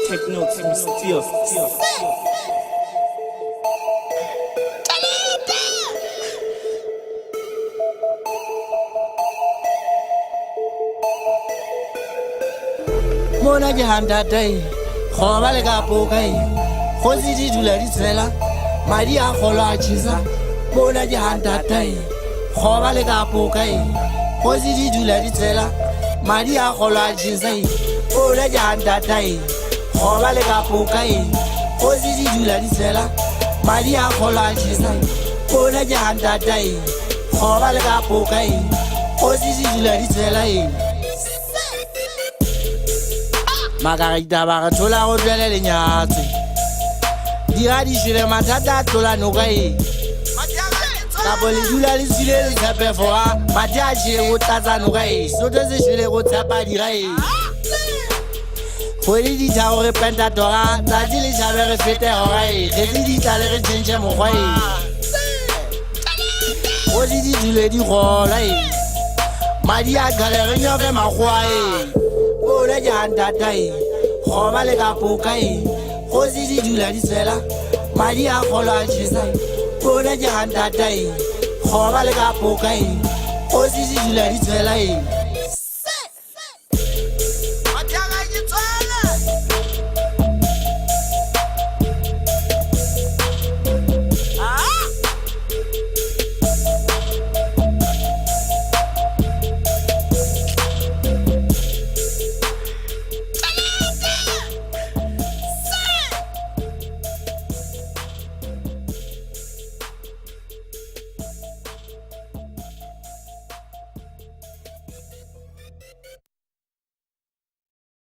Techno mysterious. Mona jahanda day, khoba le ka pokai, khosi di dula di tsela, madi a kholo a tshisa. Mona jahanda day, khoba le ka pokai, khosi di dula di tsela, madi a kholo a tshisa. Mona jahanda day, khoba le ka pokai, khosi di dula di tsela, madi a kholo a tshisa. Mona jahanda day, khoba le ka pokai, khosi di dula di tsela. Magarita ba re thola go dwele lenyatse dira di shile mathata thola nokai ka bo le dula le sile le tshepe foa mati a tshile go tlatsa nokai soto se shile go tshepa dirai go di tsa gore penta tora tsa di le tshabe re fete horai re di tsa le re tshentse mogwai go di dule di gola madi a gale re nyofe magwai Ola janda tai, khoba le ka pokai, khosi di dula di tsela, madi a kholo a tshisa. Ola janda tai, khoba le ka pokai, khosi di dula di tsela.